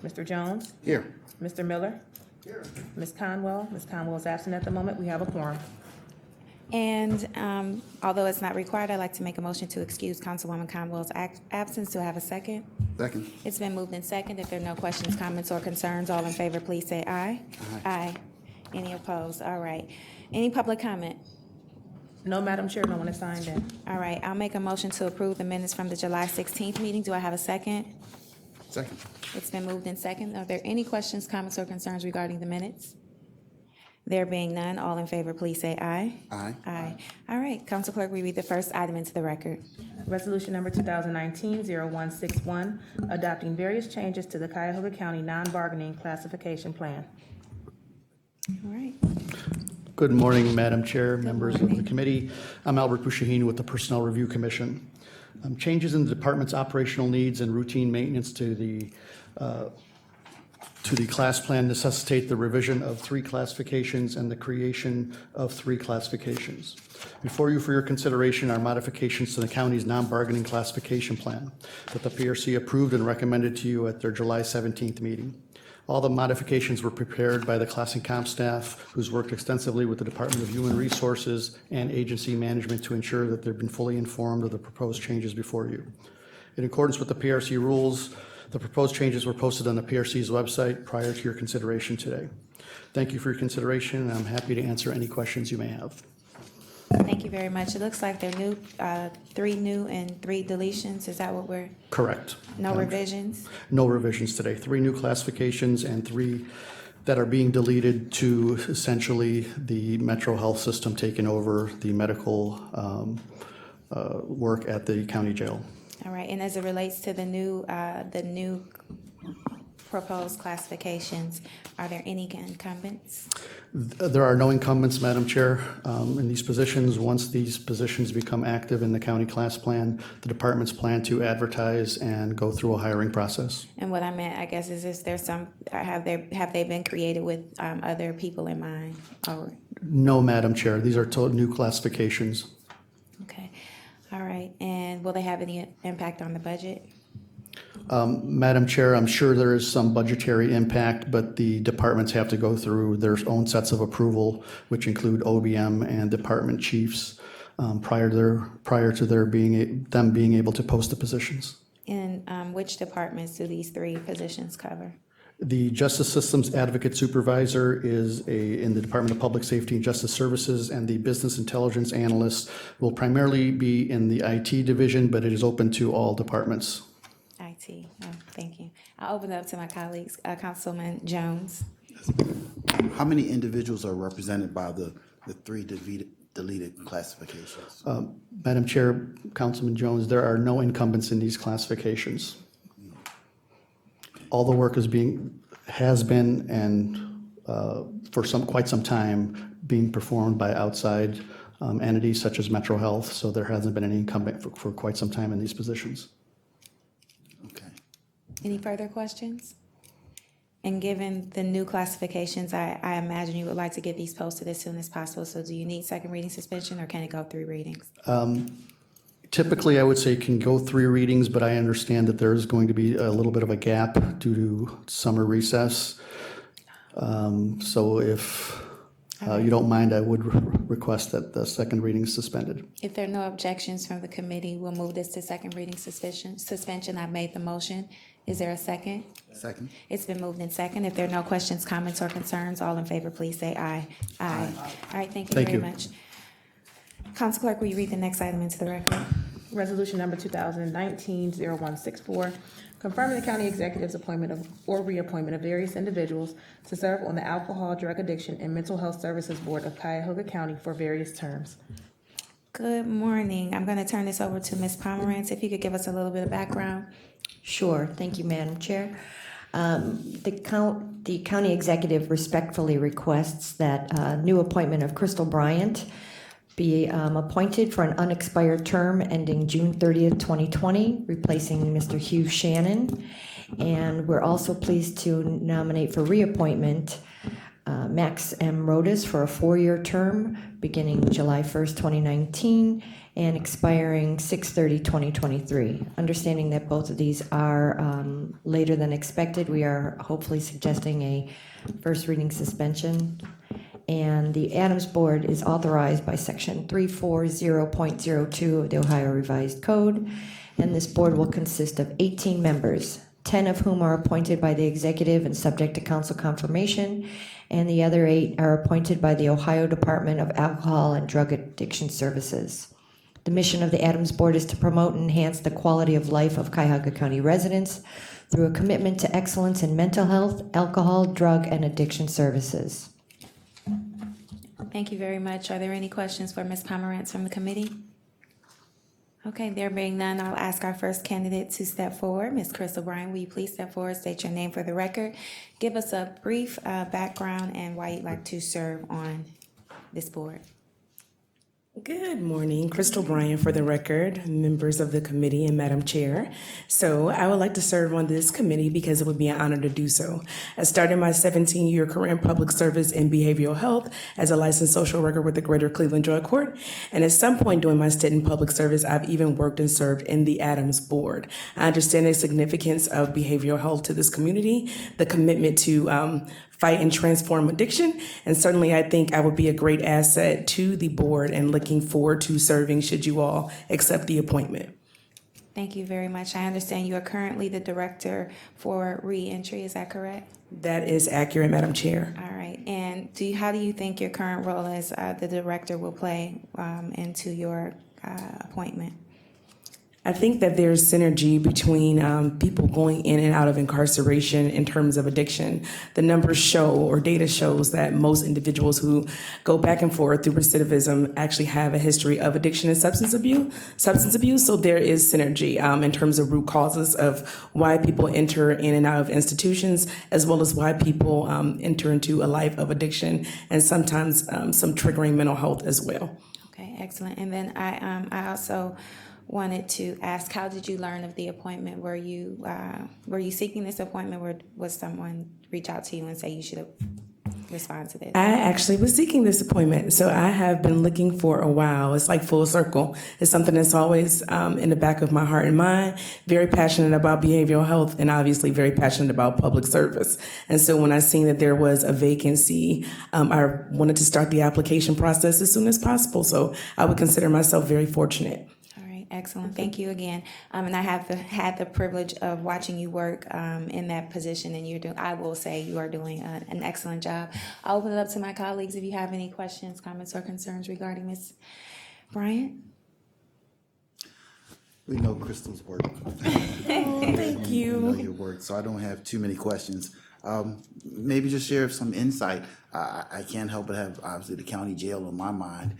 Mr. Jones? Here. Mr. Miller? Here. Ms. Conwell? Ms. Conwell is absent at the moment. We have a quorum. And although it's not required, I'd like to make a motion to excuse Councilwoman Conwell's absence. Do I have a second? Second. It's been moved in second. If there are no questions, comments, or concerns, all in favor, please say aye. Aye. Any opposed? All right. Any public comment? No, Madam Chair, no one is signed in. All right, I'll make a motion to approve the minutes from the July 16th meeting. Do I have a second? Second. It's been moved in second. Are there any questions, comments, or concerns regarding the minutes? There being none, all in favor, please say aye. Aye. Aye. All right, Council Clerk, we read the first item into the record. Resolution number 2019-0161, adopting various changes to the Cuyahoga County non-bargaining classification plan. All right. Good morning, Madam Chair, members of the morning. committee. I'm Albert Bushahine with the Personnel Review Commission. Changes in the department's operational needs and routine maintenance to the class plan necessitate the revision of 3 classifications and the creation of 3 classifications. Before you for your consideration are modifications to the county's non-bargaining classification plan that the PRC approved and recommended to you at their July 17th meeting. All the modifications were prepared by the Class and Comp staff, who's worked extensively with the Department of Human Resources and agency management to ensure that they've been fully informed of the proposed changes before you. In accordance with the PRC rules, the proposed changes were posted on the PRC's website prior to your consideration today. Thank you for your consideration, and I'm happy to answer any questions you may have. Thank you very much. It looks like they're new, 3 new and 3 deletions. Is that what we're, Correct. no revisions? No revisions today. 3 new classifications and 3 that are being deleted to essentially the Metro Health System taking over the medical work at the county jail. All right, and as it relates to the new proposed classifications, are there any incumbents? There are no incumbents, Madam Chair, in these positions. Once these positions become active in the county class plan, the departments plan to advertise and go through a hiring process. And what I meant, I guess, is there some, have they been created with other people in mind? Or, No, Madam Chair, these are new classifications. okay, all right, and will they have any impact on the budget? Madam Chair, I'm sure there is some budgetary impact, but the departments have to go through their own sets of approval, which include OBM and department chiefs, prior to them being able to post the positions. And which departments do these 3 positions cover? The Justice Systems Advocate Supervisor is in the Department of Public Safety and Justice Services, and the Business Intelligence Analyst will primarily be in the IT division, but it is open to all departments. IT, oh, thank you. I'll open it up to my colleagues. Councilman Jones. How many individuals are represented by the 3 deleted classifications? Madam Chair, Councilman Jones, there are no incumbents in these classifications. All the work has been and for quite some time being performed by outside entities such as Metro Health, so there hasn't been any incumbent for quite some time in these positions. Okay. Any further questions? And given the new classifications, I imagine you would like to get these posted as soon as possible. So do you need second reading suspension, or can it go 3 readings? Typically, I would say can go 3 readings, but I understand that there's going to be a little bit of a gap due to summer recess. So if you don't mind, I would request that the second reading is suspended. If there are no objections from the committee, we'll move this to second reading suspension. I've made the motion. Is there a second? Second. It's been moved in second. If there are no questions, comments, or concerns, all in favor, please say aye. Aye. All right, thank you Thank very you. much. Council Clerk, will you read the next item into the record? Resolution number 2019-0164, confirming the county executive's appointment or reappointment of various individuals to serve on the Alcohol, Drug Addiction, and Mental Health Services Board of Cuyahoga County for various terms. Good morning. I'm going to turn this over to Ms. Pomerantz. If you could give us a little bit of background. Sure. Thank you, Madam Chair. The county executive respectfully requests that new appointment of Crystal Bryant be appointed for an unexpired term ending June 30th, 2020, replacing Mr. Hugh Shannon. And we're also pleased to nominate for reappointment Max M. Rodas for a 4-year term beginning July 1st, 2019, and expiring 6/30/2023. Understanding that both of these are later than expected, we are hopefully suggesting a first reading suspension. And the Adams Board is authorized by Section 340.02 of the Ohio Revised Code, and this board will consist of 18 members, 10 of whom are appointed by the executive and subject to council confirmation, and the other 8 are appointed by the Ohio Department of Alcohol and Drug Addiction Services. The mission of the Adams Board is to promote and enhance the quality of life of Cuyahoga County residents through a commitment to excellence in mental health, alcohol, drug, and addiction services. Thank you very much. Are there any questions for Ms. Pomerantz from the committee? Okay, there being none, I'll ask our first candidate to step forward. Ms. Crystal Bryan, will you please step forward, state your name for the record, give us a brief background and why you'd like to serve on this board. Good morning, Crystal Bryan for the record, members of the committee and Madam Chair. So I would like to serve on this committee because it would be an honor to do so. I started my 17-year career in public service in behavioral health as a licensed social worker with the Greater Cleveland Drug Court. And at some point during my stint in public service, I've even worked and served in the Adams Board. I understand the significance of behavioral health to this community, the commitment to fight and transform addiction. And certainly I think I would be a great asset to the board and looking forward to serving should you all accept the appointment. Thank you very much. I understand you are currently the director for reentry, is that correct? That is accurate, Madam Chair. All right, and how do you think your current role as the director will play into your appointment? I think that there's synergy between people going in and out of incarceration in terms of addiction. The numbers show, or data shows, that most individuals who go back and forth through recidivism actually have a history of addiction and substance abuse. So there is synergy in terms of root causes of why people enter in and out of institutions, as well as why people enter into a life of addiction and sometimes some triggering mental health as well. Okay, excellent. And then I also wanted to ask, how did you learn of the appointment? Were you seeking this appointment, or was someone reach out to you and say you should respond to this? I actually was seeking this appointment, so I have been looking for a while. It's like full circle. It's something that's always in the back of my heart and mind. Very passionate about behavioral health, and obviously very passionate about public service. And so when I seen that there was a vacancy, I wanted to start the application process as soon as possible. So I would consider myself very fortunate. Excellent. Thank you again. And I have had the privilege of watching you work in that position, and I will say you are doing an excellent job. I'll open it up to my colleagues if you have any questions, comments, or concerns regarding Ms. Bryant. We know Crystal's work. Thank you. We know your work, so I don't have too many questions. Maybe just share some insight. I can't help but have, obviously, the county jail on my mind.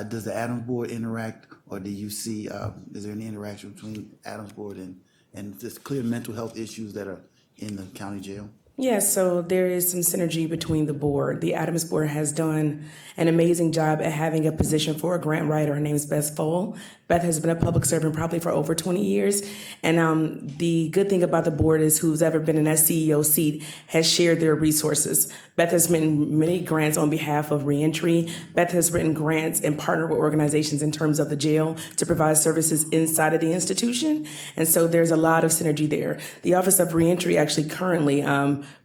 Does the Adams Board interact, or do you see, is there any interaction between Adams Board and just clear mental health issues that are in the county jail? Yes, so there is some synergy between the board. The Adams Board has done an amazing job at having a position for a grant writer. Her name is Beth Foll. Beth has been a public servant probably for over 20 years. And the good thing about the board is who's ever been in that CEO seat has shared their resources. Beth has written many grants on behalf of reentry. Beth has written grants and partnered with organizations in terms of the jail to provide services inside of the institution. And so there's a lot of synergy there. The Office of Reentry actually currently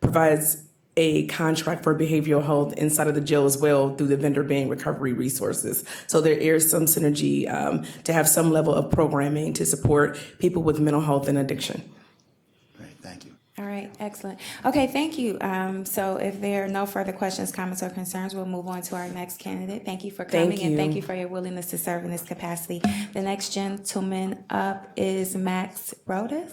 provides a contract for behavioral health inside of the jail as well through the vendor being Recovery Resources. So there is some synergy to have some level of programming to support people with mental health and addiction. Great, thank you. All right, excellent. Okay, thank you. So if there are no further questions, comments, or concerns, we'll move on to our next candidate. Thank you for coming, Thank and you. thank you for your willingness to serve in this capacity. The next gentleman up is Max Rodas.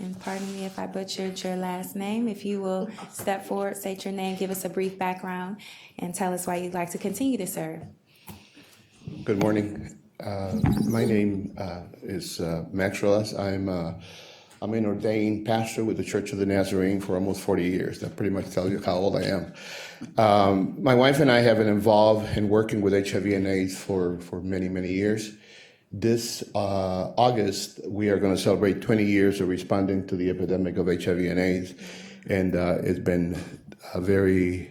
And pardon me if I butchered your last name. If you will step forward, state your name, give us a brief background, and tell us why you'd like to continue to serve. Good morning. My name is Max Rodas. I'm an ordained pastor with the Church of the Nazarene for almost 40 years. That pretty much tells you how old I am. My wife and I have been involved in working with HIV and AIDS for many, many years. This August, we are going to celebrate 20 years of responding to the epidemic of HIV and AIDS. And it's been a very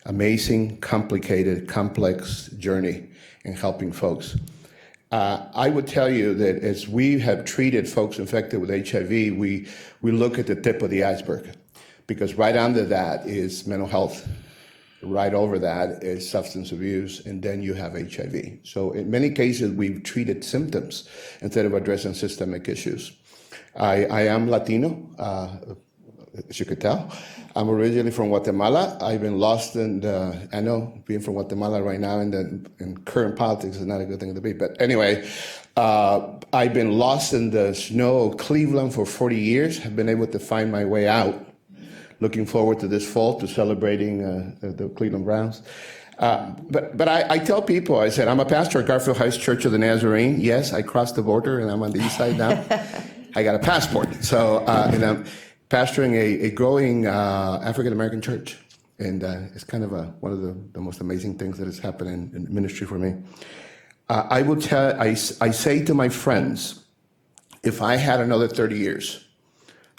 amazing, complicated, complex journey in helping folks. I would tell you that as we have treated folks infected with HIV, we look at the tip of the iceberg, because right under that is mental health. Right over that is substance abuse, and then you have HIV. So in many cases, we've treated symptoms instead of addressing systemic issues. I am Latino, as you could tell. I'm originally from Guatemala. I've been lost in I know being from Guatemala right now in current politics is not a good thing to be. But anyway, I've been lost in the snow of Cleveland for 40 years. Have been able to find my way out. Looking forward to this fall to celebrating the Cleveland Browns. But I tell people, I said, I'm a pastor at Garfield Heights Church of the Nazarene. Yes, I crossed the border and I'm on the east side now. I got a passport. So, and I'm pastoring a growing African-American church. And it's kind of one of the most amazing things that has happened in ministry for me. I say to my friends, if I had another 30 years,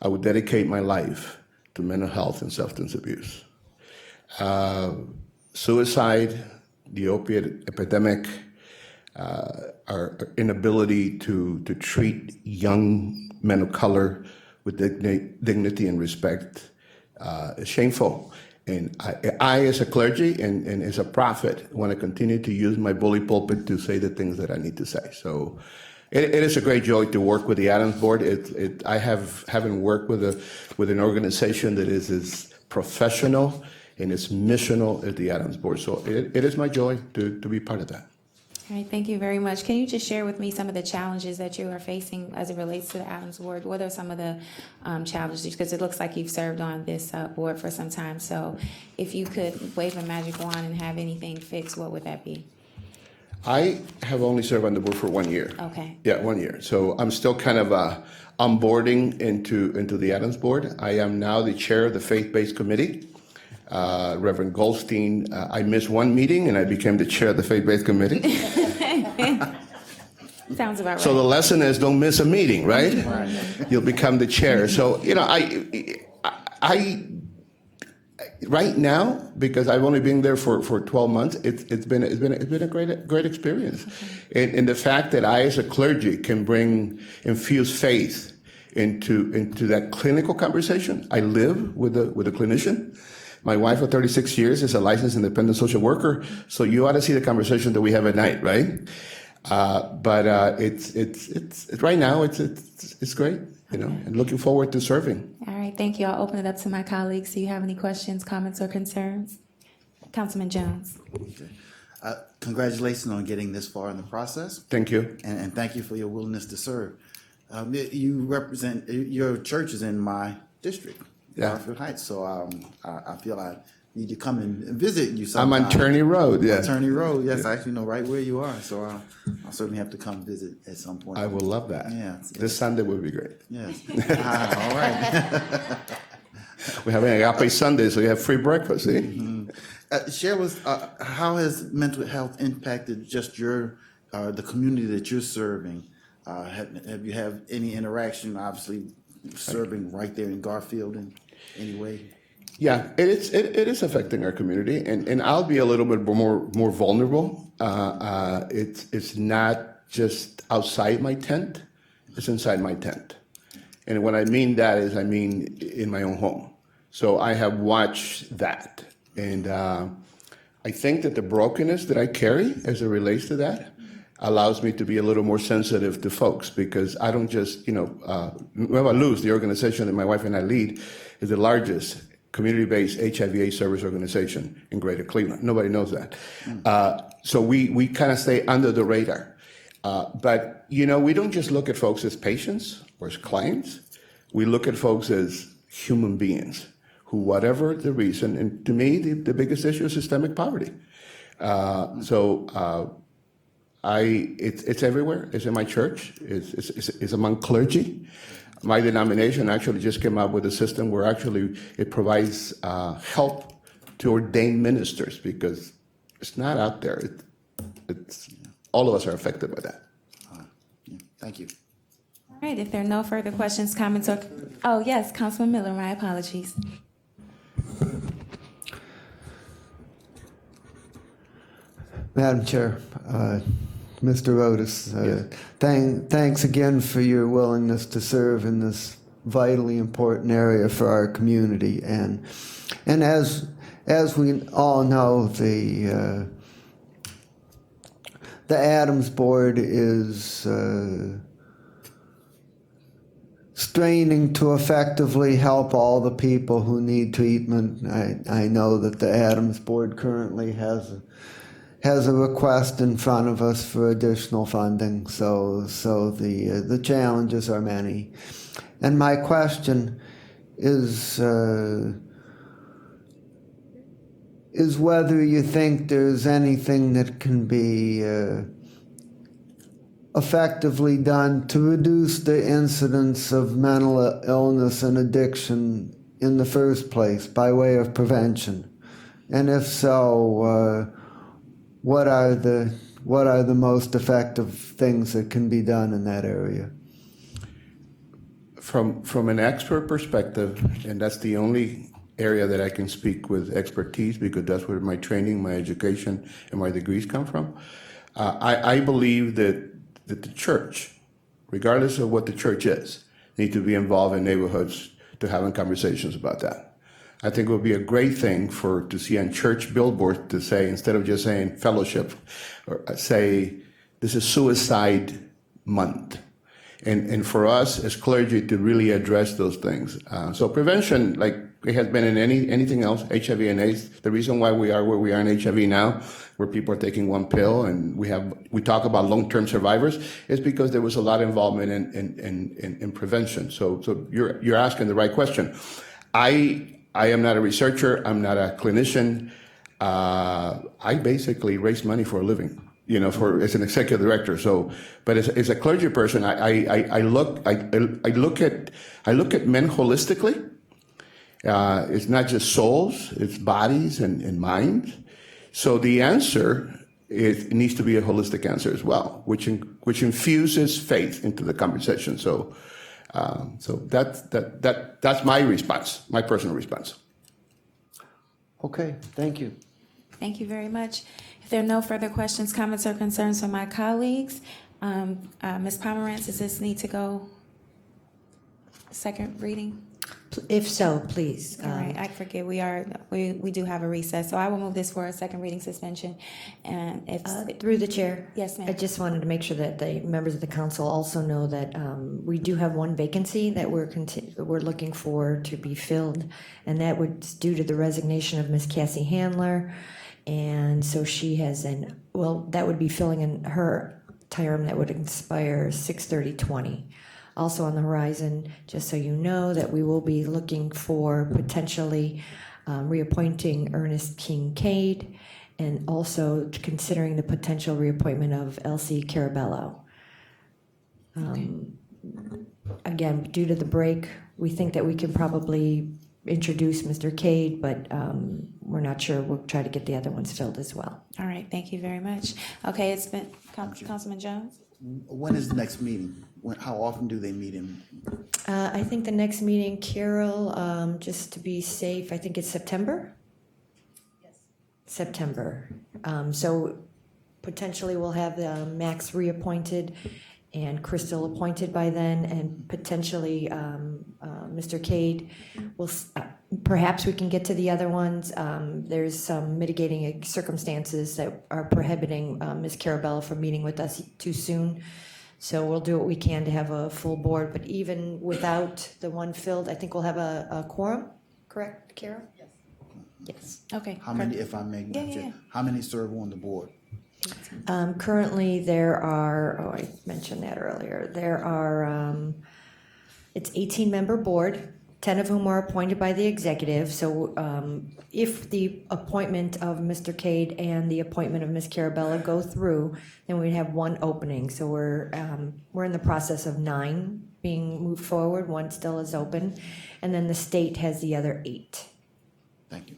I would dedicate my life to mental health and substance abuse. Suicide, the opiate epidemic, our inability to treat young men of color with dignity and respect is shameful. And I as a clergy and as a prophet, want to continue to use my bully pulpit to say the things that I need to say. So it is a great joy to work with the Adams Board. I haven't worked with an organization that is as professional and as missional as the Adams Board. So it is my joy to be part of that. All right, thank you very much. Can you just share with me some of the challenges that you are facing as it relates to the Adams Board? What are some of the challenges? Because it looks like you've served on this board for some time. So if you could wave a magic wand and have anything fixed, what would that be? I have only served on the board for 1 year. Okay. Yeah, 1 year. So I'm still kind of onboarding into the Adams Board. I am now the chair of the Faith-Based Committee. Reverend Goldstein, I missed one meeting and I became the chair of the Faith-Based Committee. Sounds about right. So the lesson is don't miss a meeting, right? You'll become the chair. So, I right now, because I've only been there for 12 months, it's been a great experience. And the fact that I as a clergy can infuse faith into that clinical conversation. I live with a clinician. My wife of 36 years is a licensed independent social worker, so you ought to see the conversation that we have at night, right? But it's right now it's great, and looking forward to serving. All right, thank you. I'll open it up to my colleagues. Do you have any questions, comments, or concerns? Councilman Jones. Congratulations on getting this far in the process. Thank you. And thank you for your willingness to serve. You represent, your church is in my district, Garfield Heights, so I feel I need to come and visit you sometime. I'm on Turney Road, yeah. Turney Road, yes, I actually know right where you are, so I'll certainly have to come visit at some point. I will love that. Yeah. This Sunday would be great. Yes. All right. We're having Agape Sunday, so you have free breakfast, see? Share with how has mental health impacted just the community that you're serving? Have you have any interaction, obviously, serving right there in Garfield in any way? Yeah, it is affecting our community, and I'll be a little bit more vulnerable. It's not just outside my tent; it's inside my tent. And what I mean that is, I mean in my own home. So I have watched that, and I think that the brokenness that I carry as it relates to that allows me to be a little more sensitive to folks, because I don't just, Nueva Luz, the organization that my wife and I lead, is the largest community-based HIV/AIDS service organization in Greater Cleveland. Nobody knows that. So we kind of stay under the radar. But, we don't just look at folks as patients or as clients. We look at folks as human beings who, whatever the reason, and to me, the biggest issue is systemic poverty. It's everywhere. It's in my church. It's among clergy. My denomination actually just came up with a system where actually it provides help to ordained ministers, because it's not out there. It's all of us are affected by that. Thank you. All right, if there are no further questions, comments, or... Oh, yes, Councilman Miller, my apologies. Madam Chair, Mr. Otis, thanks again for your willingness to serve in this vitally important area for our community. And as we all know, the Adams Board is straining to effectively help all the people who need treatment. I know that the Adams Board currently has a request in front of us for additional funding, so the challenges are many. And my question is whether you think there's anything that can be effectively done to reduce the incidence of mental illness and addiction in the first place by way of prevention, and if so, what are the most effective things that can be done in that area? From an expert perspective, and that's the only area that I can speak with expertise because that's where my training, my education, and my degrees come from. I believe that the church, regardless of what the church is, need to be involved in neighborhoods to having conversations about that. I think it would be a great thing to see on church billboards to say, instead of just saying fellowship, or say this is suicide month. And for us as clergy to really address those things. So prevention, like it has been in anything else, HIV and AIDS, the reason why we are where we are in HIV now, where people are taking one pill and we talk about long-term survivors, is because there was a lot of involvement in prevention. So you're asking the right question. I am not a researcher, I'm not a clinician. I basically raise money for a living. As an executive director. So, but as a clergy person, I look at men holistically. It's not just souls; it's bodies and minds. So the answer needs to be a holistic answer as well, which infuses faith into the conversation. So that's my response, my personal response. Okay, thank you. Thank you very much. If there are no further questions, comments, or concerns from my colleagues, Ms. Pomerantz, does this need to go second reading? If so, please. All right, I forget, we do have a recess, so I will move this for a second reading suspension. And if, Through the chair. Yes, ma'am. I just wanted to make sure that the members of the council also know that we do have one vacancy that we're looking for to be filled, and that was due to the resignation of Ms. Cassie Handler. And so she has that would be filling in her term that would expire 6/30/20. Also on the horizon, just so you know, that we will be looking for potentially reappointing Ernest Kincaid, and also considering the potential reappointment of Elsie Carabello. Again, due to the break, we think that we can probably introduce Mr. Cade, but we're not sure. We'll try to get the other ones filled as well. All right, thank you very much. Okay, it's been, Councilman Jones? When is the next meeting? How often do they meet in? I think the next meeting, Carol, just to be safe, I think it's September? Yes. September. So potentially we'll have Max reappointed and Crystal appointed by then, and potentially Mr. Cade. Perhaps we can get to the other ones. There's some mitigating circumstances that are prohibiting Ms. Carabello from meeting with us too soon. So we'll do what we can to have a full board, but even without the one filled, I think we'll have a quorum, correct, Carol? Yes. Yes. Okay. How many, if I may, Yeah. how many serve on the board? Currently, there are, I mentioned that earlier, there are, it's 18-member board, 10 of whom are appointed by the executive. So if the appointment of Mr. Cade and the appointment of Ms. Carabello go through, then we'd have one opening. So we're in the process of 9 being moved forward, 1 still is open, and then the state has the other 8. Thank you.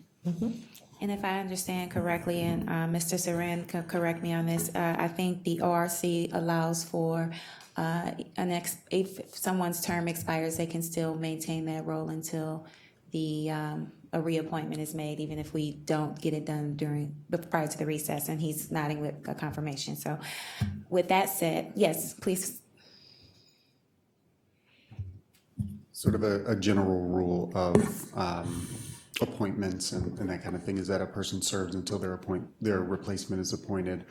And if I understand correctly, and Mr. Saran can correct me on this, I think the ORC allows for if someone's term expires, they can still maintain that role until a reappointment is made, even if we don't get it done prior to the recess, and he's nodding with a confirmation. So with that said, yes, please. Sort of a general rule of appointments and that kind of thing is that a person serves until their replacement is appointed.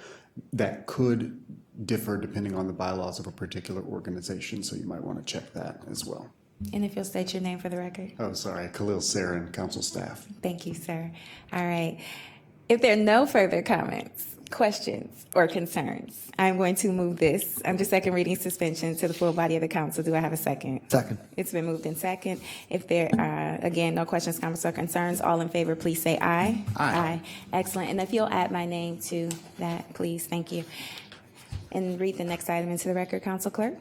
That could differ depending on the bylaws of a particular organization, so you might want to check that as well. And if you'll state your name for the record. Oh, sorry, Khalil Sarin, council staff. Thank you, sir. All right. If there are no further comments, questions, or concerns, I'm going to move this under second reading suspension to the full body of the council. Do I have a second? Second. It's been moved in second. If there are, again, no questions, comments, or concerns, all in favor, please say aye. Aye. Excellent. And if you'll add my name to that, please. Thank you. And read the next item into the record, Council Clerk.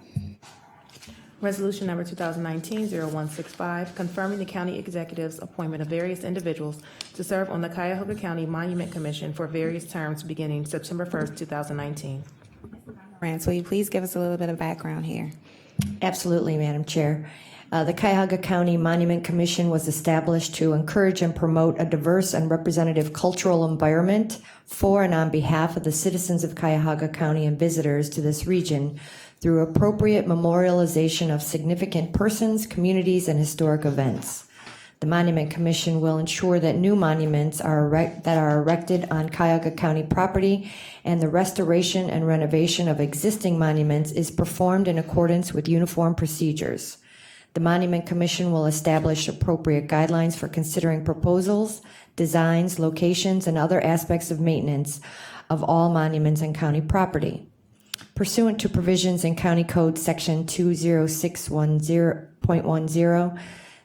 Resolution number 2019-0165, confirming the county executive's appointment of various individuals to serve on the Cuyahoga County Monument Commission for various terms beginning September 1st, 2019. Rance, will you please give us a little bit of background here? Absolutely, Madam Chair. The Cuyahoga County Monument Commission was established to encourage and promote a diverse and representative cultural environment for and on behalf of the citizens of Cuyahoga County and visitors to this region through appropriate memorialization of significant persons, communities, and historic events. The Monument Commission will ensure that new monuments are erected on Cuyahoga County property and the restoration and renovation of existing monuments is performed in accordance with uniform procedures. The Monument Commission will establish appropriate guidelines for considering proposals, designs, locations, and other aspects of maintenance of all monuments on county property. Pursuant to provisions in County Code Section 20610.10,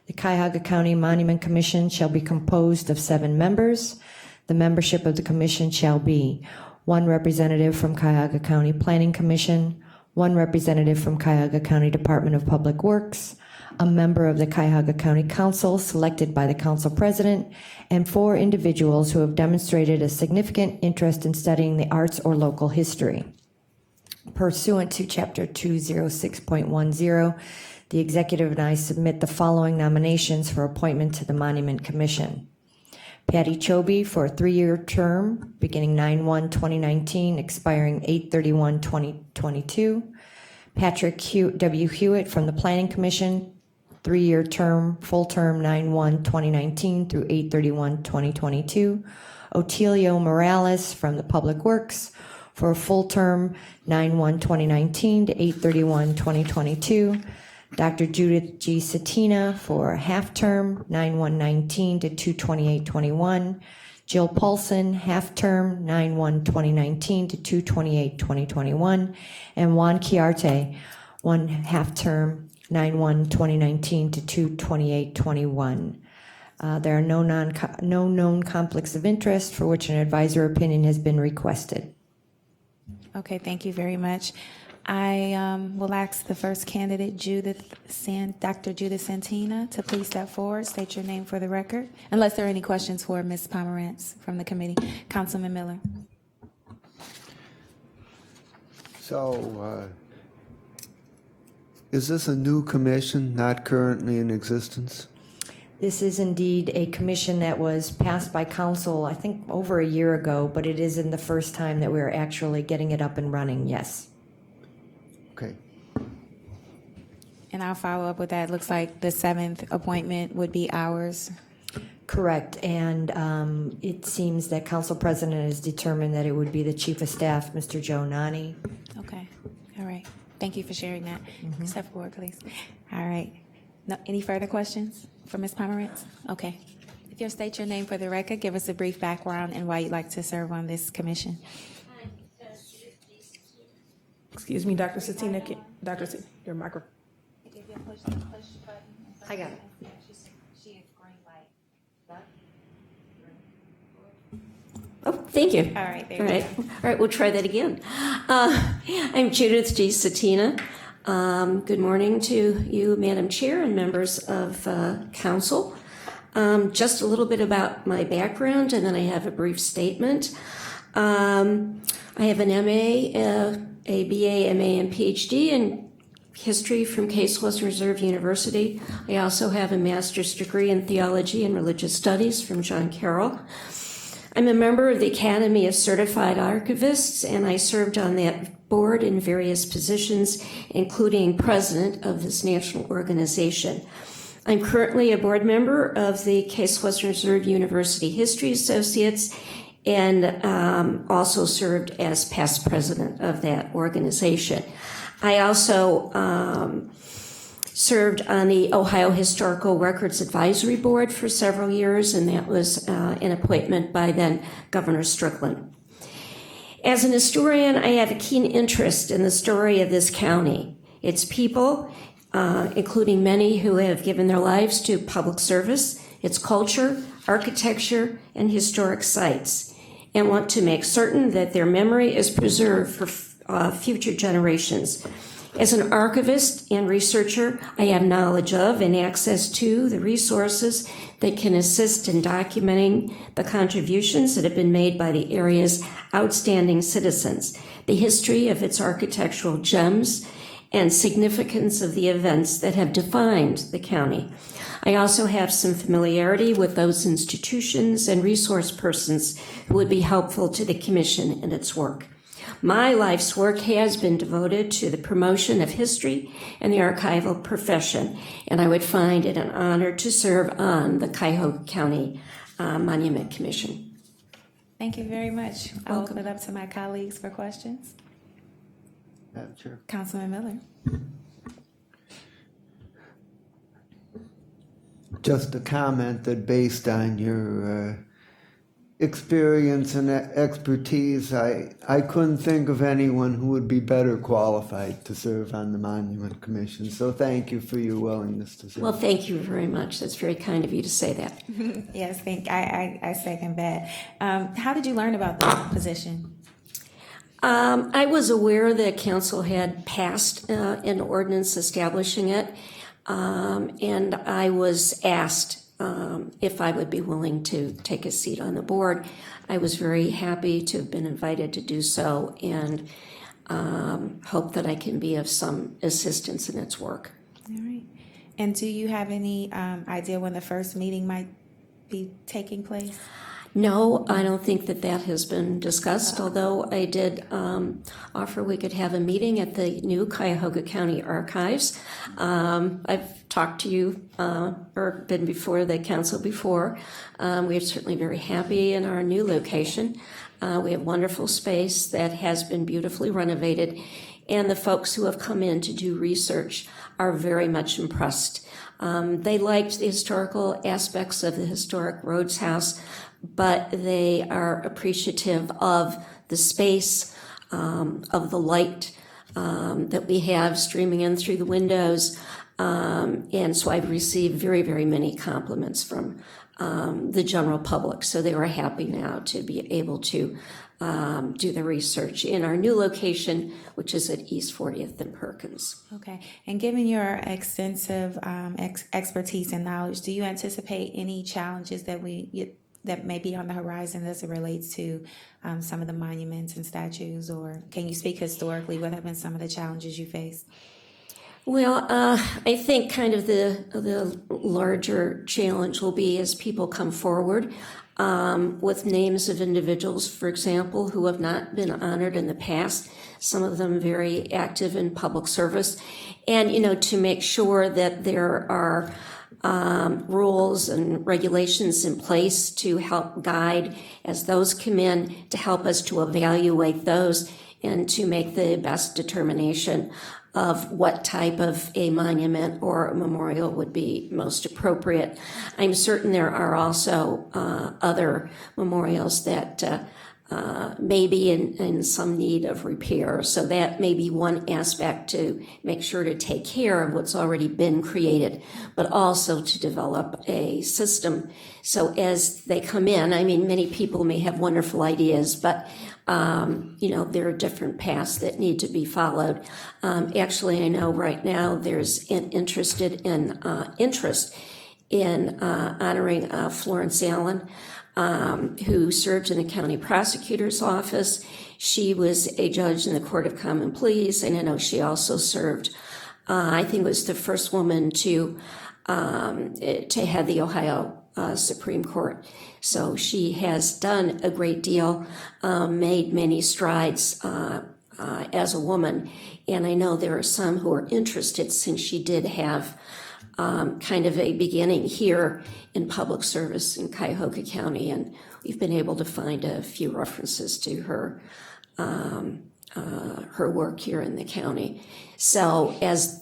the Cuyahoga County Monument Commission shall be composed of 7 members. The membership of the commission shall be 1 representative from Cuyahoga County Planning Commission, 1 representative from Cuyahoga County Department of Public Works, a member of the Cuyahoga County Council selected by the council president, and 4 individuals who have demonstrated a significant interest in studying the arts or local history. Pursuant to Chapter 206.10, the executive and I submit the following nominations for appointment to the Monument Commission. Patty Chobe for a 3-year term beginning 9/1/2019, expiring 8/31/2022. Patrick W. Hewitt from the Planning Commission, 3-year term, full term 9/1/2019 through 8/31/2022. Otilio Morales from the Public Works for a full term 9/1/2019 to 8/31/2022. Dr. Judith G. Satina for a half term 9/1/19 to 2/28/21. Jill Paulson, half term 9/1/2019 to 2/28/2021. And Juan Chiarte, 1 half term 9/1/2019 to 2/28/21. There are no known conflicts of interest for which an advisor opinion has been requested. Okay, thank you very much. I will ask the first candidate, Dr. Judith Santina, to please step forward, state your name for the record, unless there are any questions for Ms. Pomerantz from the committee. Councilman Miller. So, is this a new commission not currently in existence? This is indeed a commission that was passed by council, I think, over a year ago, but it isn't the first time that we're actually getting it up and running, yes. Okay. And I'll follow up with that. It looks like the 7th appointment would be ours. Correct, and it seems that council president has determined that it would be the chief of staff, Mr. Joe Nani. Okay, all right. Thank you for sharing that. Step forward, please. All right. No, any further questions for Ms. Pomerantz? Okay. If you'll state your name for the record, give us a brief background and why you'd like to serve on this commission. Excuse me, Dr. Satina, your microphone. I got it. Oh, thank you. All right, there All you right. All right, we'll try that again. I'm Judith G. Satina. Good morning to you, Madam Chair, and members of council. Just a little bit about my background, and then I have a brief statement. I have an MA, a BA, MA, and PhD in history from Case Western Reserve University. I also have a master's degree in theology and religious studies from John Carroll. I'm a member of the Academy of Certified Archivists, and I served on that board in various positions, including president of this national organization. I'm currently a board member of the Case Western Reserve University History Associates, and also served as past president of that organization. I also served on the Ohio Historical Records Advisory Board for several years, and that was an appointment by then Governor Strickland. As an historian, I have a keen interest in the story of this county, its people, including many who have given their lives to public service, its culture, architecture, and historic sites, and want to make certain that their memory is preserved for future generations. As an archivist and researcher, I have knowledge of and access to the resources that can assist in documenting the contributions that have been made by the area's outstanding citizens, the history of its architectural gems, and significance of the events that have defined the county. I also have some familiarity with those institutions and resource persons who would be helpful to the commission in its work. My life's work has been devoted to the promotion of history and the archival profession, and I would find it an honor to serve on the Cuyahoga County Monument Commission. Thank you very much. I'll open it up to my colleagues for questions. Madam Chair. Councilman Miller. Just a comment that based on your experience and expertise, I couldn't think of anyone who would be better qualified to serve on the Monument Commission. So thank you for your willingness to serve. Well, thank you very much. That's very kind of you to say that. Yes, I second that. How did you learn about the position? I was aware that council had passed an ordinance establishing it, and I was asked if I would be willing to take a seat on the board. I was very happy to have been invited to do so, and hope that I can be of some assistance in its work. All right. And do you have any idea when the first meeting might be taking place? No, I don't think that that has been discussed, although I did offer we could have a meeting at the new Cuyahoga County Archives. I've talked to you or been before the council before. We're certainly very happy in our new location. We have wonderful space that has been beautifully renovated, and the folks who have come in to do research are very much impressed. They liked the historical aspects of the historic Rhodes House, but they are appreciative of the space, of the light that we have streaming in through the windows. And so I've received very, very many compliments from the general public. So they were happy now to be able to do the research in our new location, which is at East 40th and Perkins. Okay. And given your extensive expertise and knowledge, do you anticipate any challenges that may be on the horizon as it relates to some of the monuments and statues? Or can you speak historically? What have been some of the challenges you faced? Well, I think kind of the larger challenge will be as people come forward with names of individuals, for example, who have not been honored in the past, some of them very active in public service, and, to make sure that there are rules and regulations in place to help guide as those come in, to help us to evaluate those and to make the best determination of what type of a monument or a memorial would be most appropriate. I'm certain there are also other memorials that may be in some need of repair. So that may be one aspect to make sure to take care of what's already been created, but also to develop a system. So as they come in, I mean, many people may have wonderful ideas, but there are different paths that need to be followed. Actually, I know right now there's an interest in honoring Florence Allen, who served in the county prosecutor's office. She was a judge in the Court of Common Pleas, and I know she also served I think was the first woman to head the Ohio Supreme Court. So she has done a great deal, made many strides as a woman. And I know there are some who are interested, since she did have kind of a beginning here in public service in Cuyahoga County. And we've been able to find a few references to her work here in the county. So as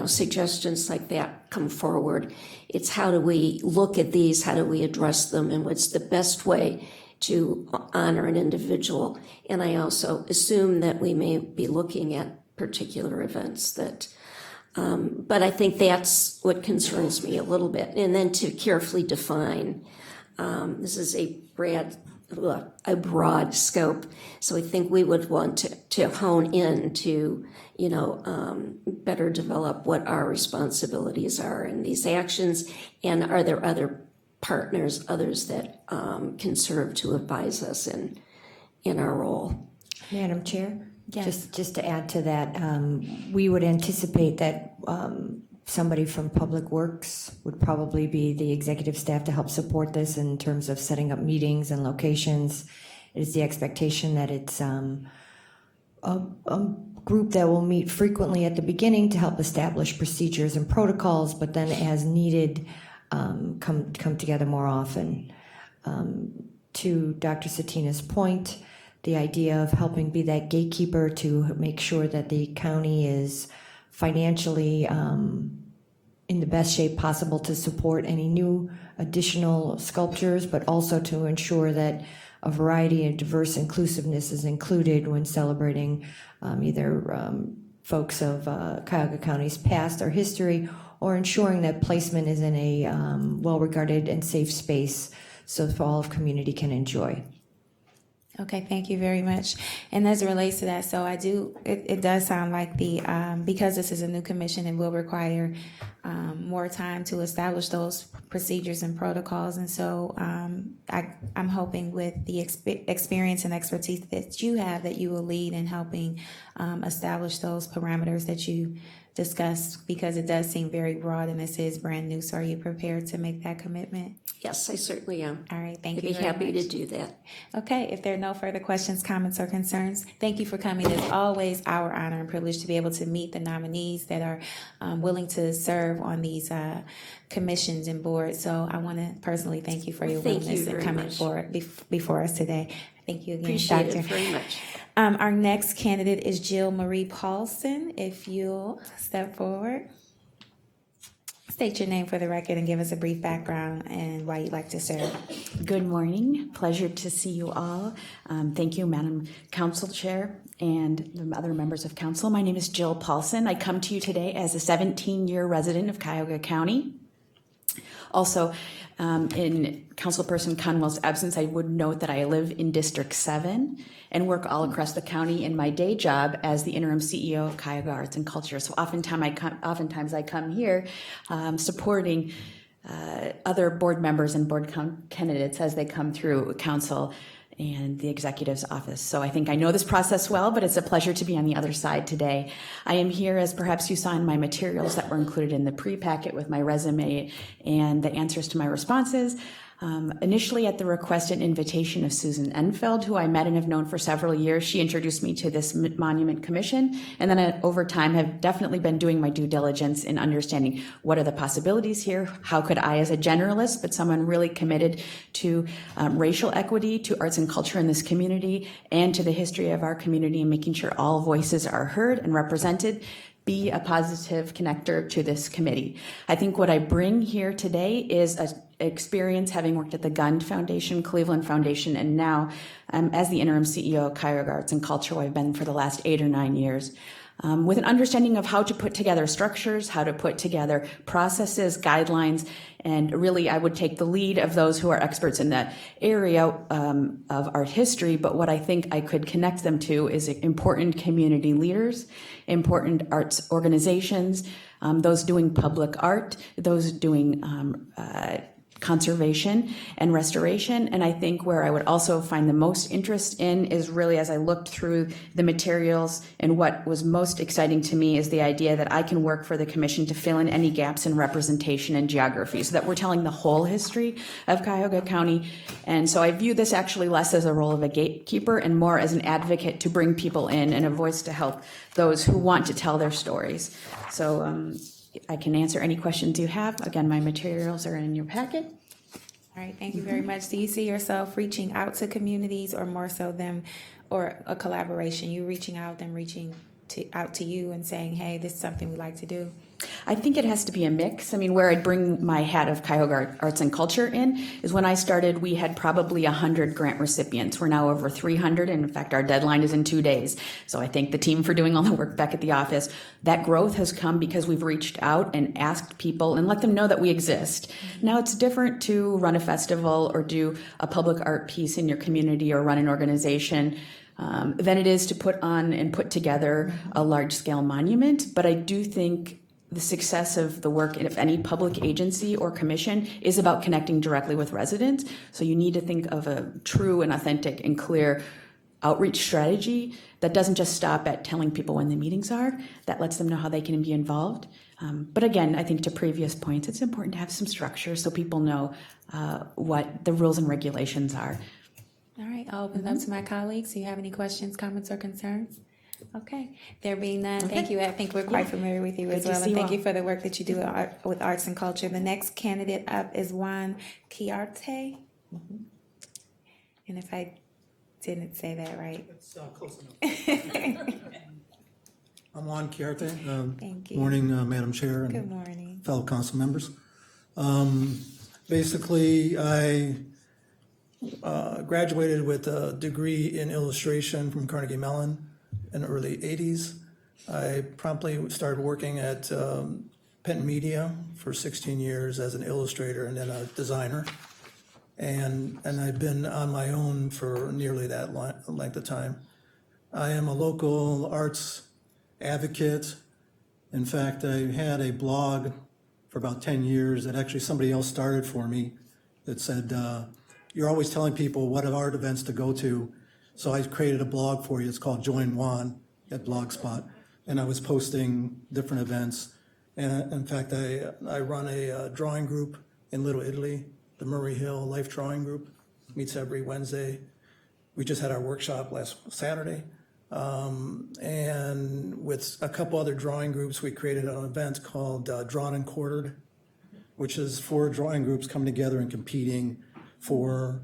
suggestions like that come forward, it's how do we look at these, how do we address them, and what's the best way to honor an individual. And I also assume that we may be looking at particular events that, but I think that's what concerns me a little bit. And then to carefully define, this is a broad scope. So I think we would want to hone in to, better develop what our responsibilities are in these actions, and are there other partners, others that can serve to advise us in our role. Madam Chair? Yes. Just to add to that, we would anticipate that somebody from Public Works would probably be the executive staff to help support this in terms of setting up meetings and locations. It is the expectation that it's a group that will meet frequently at the beginning to help establish procedures and protocols, but then as needed, come together more often. To Dr. Satina's point, the idea of helping be that gatekeeper to make sure that the county is financially in the best shape possible to support any new additional sculptures, but also to ensure that a variety of diverse inclusiveness is included when celebrating either folks of Cuyahoga County's past or history, or ensuring that placement is in a well-regarded and safe space so that all of community can enjoy. Okay, thank you very much. And as it relates to that, so it does sound like because this is a new commission, it will require more time to establish those procedures and protocols. And so I'm hoping with the experience and expertise that you have, that you will lead in helping establish those parameters that you discussed, because it does seem very broad and this is brand new. So are you prepared to make that commitment? Yes, I certainly am. All right, thank I'd you be very happy much. to do that. Okay, if there are no further questions, comments, or concerns, thank you for coming. It's always our honor and privilege to be able to meet the nominees that are willing to serve on these commissions and boards. So I want to personally thank you for your Thank you willingness and very coming much. forward before us today. Thank you again, Appreciate Doctor. it very much. Our next candidate is Jill Marie Paulson. If you'll step forward. State your name for the record and give us a brief background and why you'd like to serve. Good morning. Pleasure to see you all. Thank you, Madam Council Chair and the other members of council. My name is Jill Paulson. I come to you today as a 17-year resident of Cuyahoga County. Also, in Councilperson Conwell's absence, I would note that I live in District 7 and work all across the county in my day job as the interim CEO of Cuyahoga Arts and Culture. So oftentimes I come here supporting other board members and board candidates as they come through council and the executive's office. So I think I know this process well, but it's a pleasure to be on the other side today. I am here, as perhaps you saw in my materials that were included in the pre-packet, with my resume and the answers to my responses. Initially at the request and invitation of Susan Enfeld, who I met and have known for several years. She introduced me to this Monument Commission, and then over time have definitely been doing my due diligence in understanding what are the possibilities here, how could I, as a generalist, but someone really committed to racial equity, to arts and culture in this community, and to the history of our community, and making sure all voices are heard and represented, be a positive connector to this committee. I think what I bring here today is a experience having worked at the Gund Foundation, Cleveland Foundation, and now as the interim CEO of Cuyahoga Arts and Culture, where I've been for the last 8 or 9 years, with an understanding of how to put together structures, how to put together processes, guidelines, and really I would take the lead of those who are experts in that area of art history, but what I think I could connect them to is important community leaders, important arts organizations, those doing public art, those doing conservation and restoration. And I think where I would also find the most interest in is really, as I looked through the materials, and what was most exciting to me is the idea that I can work for the commission to fill in any gaps in representation and geography, so that we're telling the whole history of Cuyahoga County. And so I view this actually less as a role of a gatekeeper and more as an advocate to bring people in and a voice to help those who want to tell their stories. So I can answer any questions you have. Again, my materials are in your packet. All right, thank you very much. Do you see yourself reaching out to communities, or more so them, or a collaboration? You reaching out, them reaching out to you and saying, hey, this is something we'd like to do? I think it has to be a mix. I mean, where I'd bring my hat of Cuyahoga Arts and Culture in is when I started, we had probably 100 grant recipients. We're now over 300, and in fact, our deadline is in 2 days. So I thank the team for doing all the work back at the office. That growth has come because we've reached out and asked people and let them know that we exist. Now, it's different to run a festival or do a public art piece in your community or run an organization than it is to put on and put together a large-scale monument. But I do think the success of the work of any public agency or commission is about connecting directly with residents. So you need to think of a true and authentic and clear outreach strategy that doesn't just stop at telling people when the meetings are, that lets them know how they can be involved. But again, I think to previous points, it's important to have some structure so people know what the rules and regulations are. All right, I'll open it up to my colleagues. Do you have any questions, comments, or concerns? Okay, there being none, thank you. I think we're quite familiar with you as Good to well, see and you thank all. you for the work that you do with arts and culture. The next candidate up is Juan Chiarte. And if I didn't say that right. It's close enough. I'm Juan Chiarte. Thank you. Morning, Madam Chair Good and morning. fellow council members. Basically, I graduated with a degree in illustration from Carnegie Mellon in the early 80s. I promptly started working at Penn Media for 16 years as an illustrator and then a designer. And I've been on my own for nearly that length of time. I am a local arts advocate. In fact, I had a blog for about 10 years that actually somebody else started for me that said, you're always telling people what art events to go to. So I created a blog for you. It's called Join Juan at Blogspot. And I was posting different events. And in fact, I run a drawing group in Little Italy, the Murray Hill Life Drawing Group. Meets every Wednesday. We just had our workshop last Saturday. And with a couple other drawing groups, we created an event called Drawn and Quartered, which is 4 drawing groups coming together and competing for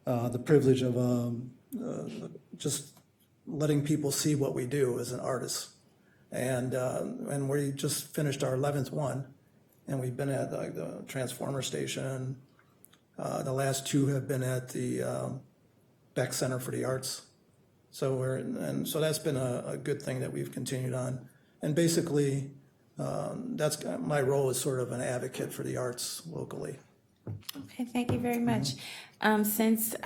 the privilege of just letting people see what we do as an artist. And we just finished our 11th one, and we've been at the Transformer Station. The last 2 have been at the Beck Center for the Arts. So that's been a good thing that we've continued on. And basically, that's my role as sort of an advocate for the arts locally. Okay, thank you very much. Since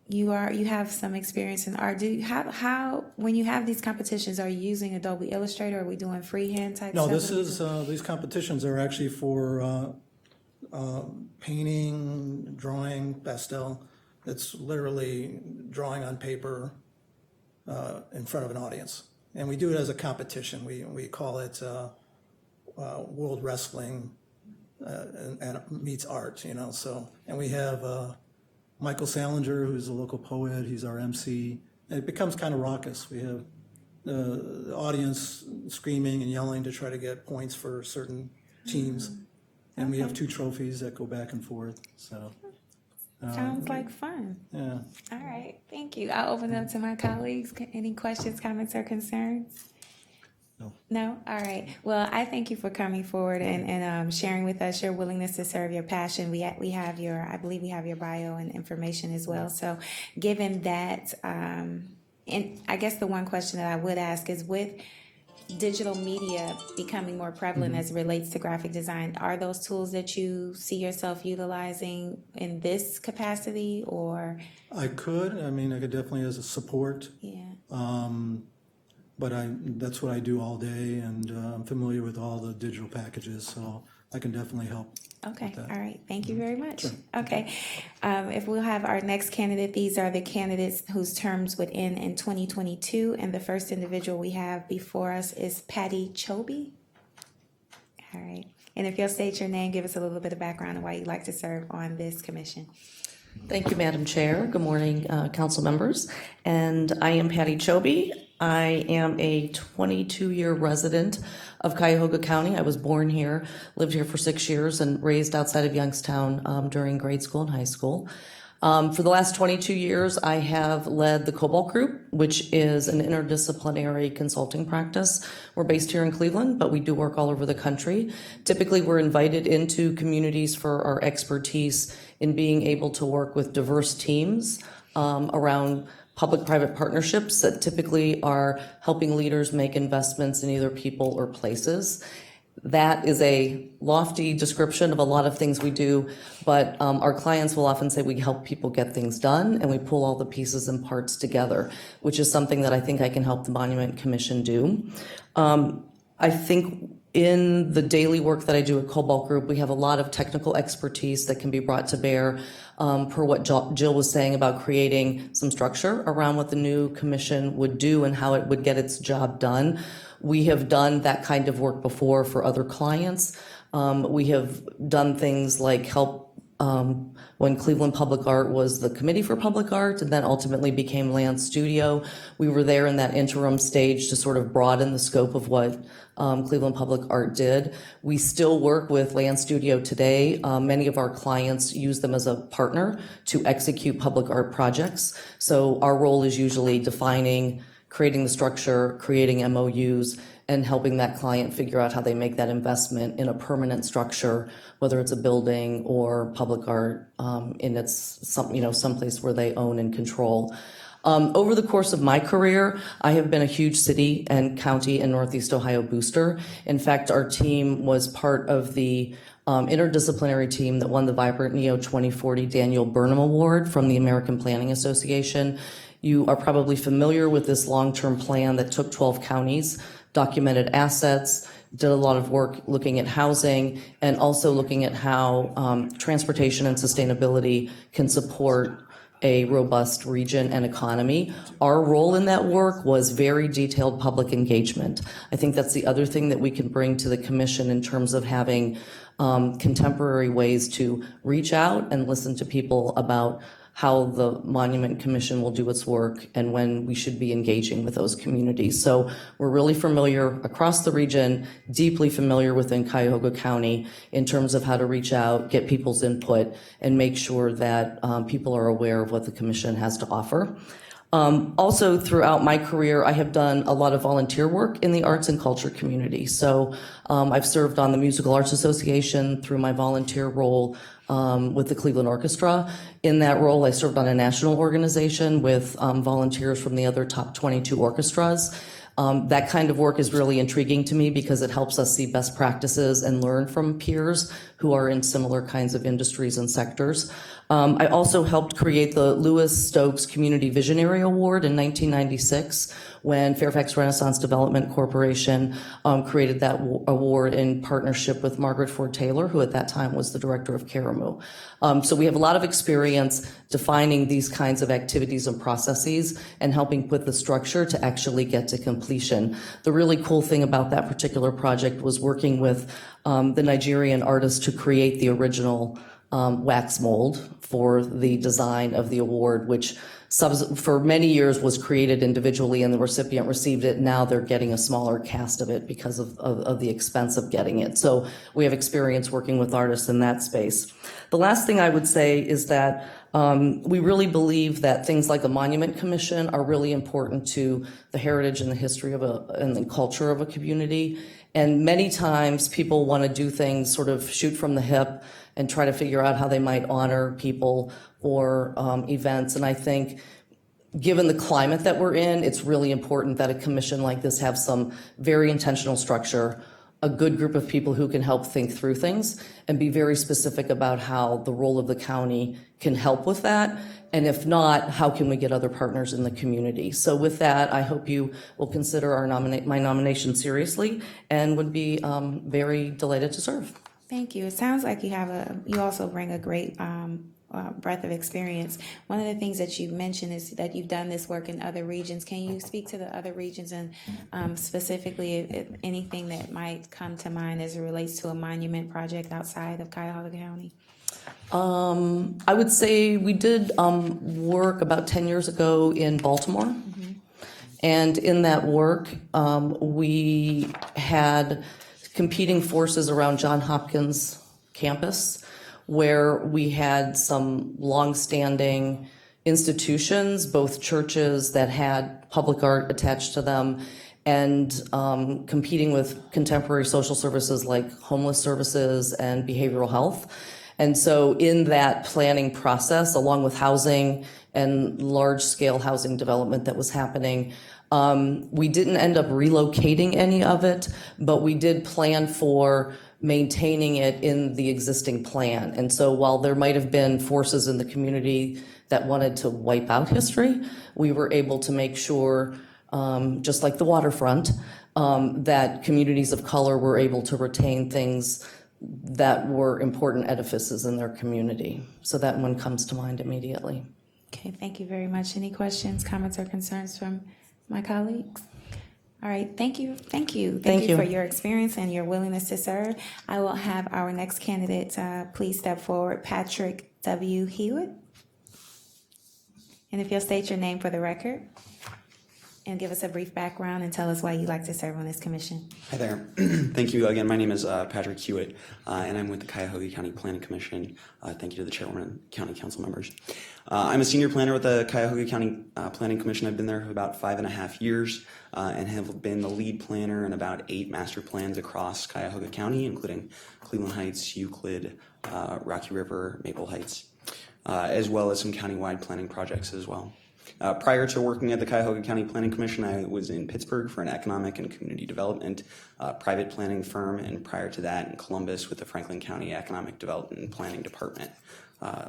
you have some experience in art, how when you have these competitions, are you using Adobe Illustrator? Are we doing freehand type No, stuff? these competitions are actually for painting, drawing, pastel. It's literally drawing on paper in front of an audience. And we do it as a competition. We call it World Wrestling and meets art, So, and we have Michael Salinger, who's a local poet. He's our MC. And it becomes kind of raucous. We have the audience screaming and yelling to try to get points for certain teams. And we have 2 trophies that go back and forth, so. Sounds like fun. Yeah. All right, thank you. I'll open it up to my colleagues. Any questions, comments, or concerns? No? All right. Well, I thank you for coming forward and sharing with us your willingness to serve, your passion. I believe we have your bio and information as well. So given that, and I guess the one question that I would ask is, with digital media becoming more prevalent as it relates to graphic design, are those tools that you see yourself utilizing in this capacity, or? I could definitely as a support. Yeah. But that's what I do all day, and I'm familiar with all the digital packages, so I can definitely help. Okay, that. all right, thank you very much. Okay, if we'll have our next candidate, these are the candidates whose terms would end in 2022, and the first individual we have before us is Patty Chobe. All right, and if you'll state your name, give us a little bit of background on why you'd like to serve on this commission. Thank you, Madam Chair. Good morning, council members. And I am Patty Chobe. I am a 22-year resident of Cuyahoga County. I was born here, lived here for 6 years, and raised outside of Youngstown during grade school and high school. For the last 22 years, I have led the Cobalt Group, which is an interdisciplinary consulting practice. We're based here in Cleveland, but we do work all over the country. Typically, we're invited into communities for our expertise in being able to work with diverse teams around public-private partnerships that typically are helping leaders make investments in either people or places. That is a lofty description of a lot of things we do, but our clients will often say we help people get things done, and we pull all the pieces and parts together, which is something that I think I can help the Monument Commission do. I think in the daily work that I do at Cobalt Group, we have a lot of technical expertise that can be brought to bear per what Jill was saying about creating some structure around what the new commission would do and how it would get its job done. We have done that kind of work before for other clients. We have done things like help when Cleveland Public Art was the Committee for Public Art and then ultimately became Land Studio. We were there in that interim stage to sort of broaden the scope of what Cleveland Public Art did. We still work with Land Studio today. Many of our clients use them as a partner to execute public art projects. So our role is usually defining, creating the structure, creating MOUs, and helping that client figure out how they make that investment in a permanent structure, whether it's a building or public art in its someplace where they own and control. Over the course of my career, I have been a huge city and county and Northeast Ohio booster. In fact, our team was part of the interdisciplinary team that won the Vibrant Neo 2040 Daniel Burnham Award from the American Planning Association. You are probably familiar with this long-term plan that took 12 counties, documented assets, did a lot of work looking at housing, and also looking at how transportation and sustainability can support a robust region and economy. Our role in that work was very detailed public engagement. I think that's the other thing that we can bring to the commission in terms of having contemporary ways to reach out and listen to people about how the Monument Commission will do its work and when we should be engaging with those communities. So we're really familiar across the region, deeply familiar within Cuyahoga County in terms of how to reach out, get people's input, and make sure that people are aware of what the commission has to offer. Also, throughout my career, I have done a lot of volunteer work in the arts and culture community. So I've served on the Musical Arts Association through my volunteer role with the Cleveland Orchestra. In that role, I served on a national organization with volunteers from the other top 22 orchestras. That kind of work is really intriguing to me because it helps us see best practices and learn from peers who are in similar kinds of industries and sectors. I also helped create the Lewis Stokes Community Visionary Award in 1996 when Fairfax Renaissance Development Corporation created that award in partnership with Margaret Ford Taylor, who at that time was the director of Karamu. So we have a lot of experience defining these kinds of activities and processes and helping put the structure to actually get to completion. The really cool thing about that particular project was working with the Nigerian artist to create the original wax mold for the design of the award, which for many years was created individually and the recipient received it. Now they're getting a smaller cast of it because of the expense of getting it. So we have experience working with artists in that space. The last thing I would say is that we really believe that things like a Monument Commission are really important to the heritage and the history of and the culture of a community. And many times people want to do things sort of shoot from the hip and try to figure out how they might honor people or events. And I think given the climate that we're in, it's really important that a commission like this have some very intentional structure, a good group of people who can help think through things and be very specific about how the role of the county can help with that. And if not, how can we get other partners in the community? So with that, I hope you will consider my nomination seriously and would be very delighted to serve. Thank you. It sounds like you also bring a great breadth of experience. One of the things that you mentioned is that you've done this work in other regions. Can you speak to the other regions and specifically if anything that might come to mind as it relates to a monument project outside of Cuyahoga County? I would say we did work about 10 years ago in Baltimore. And in that work, we had competing forces around Johns Hopkins campus, where we had some longstanding institutions, both churches that had public art attached to them, and competing with contemporary social services like homeless services and behavioral health. And so in that planning process, along with housing and large-scale housing development that was happening, we didn't end up relocating any of it, but we did plan for maintaining it in the existing plan. And so while there might have been forces in the community that wanted to wipe out history, we were able to make sure, just like the waterfront, that communities of color were able to retain things that were important edifices in their community. So that one comes to mind immediately. Okay, thank you very much. Any questions, comments, or concerns from my colleagues? All right, thank you. Thank you for your experience and your willingness to serve. I will have our next candidate please step forward, Patrick W. Hewitt. And if you'll state your name for the record and give us a brief background and tell us why you'd like to serve on this commission. Hi there. Thank you again. My name is Patrick Hewitt, and I'm with the Cuyahoga County Planning Commission. Thank you to the chairwoman, county council members. I'm a senior planner with the Cuyahoga County Planning Commission. I've been there for about 5.5 years and have been the lead planner in about 8 master plans across Cuyahoga County, including Cleveland Heights, Euclid, Rocky River, Maple Heights, as well as some countywide planning projects as well. Prior to working at the Cuyahoga County Planning Commission, I was in Pittsburgh for an economic and community development private planning firm, and prior to that in Columbus with the Franklin County Economic Development and Planning Department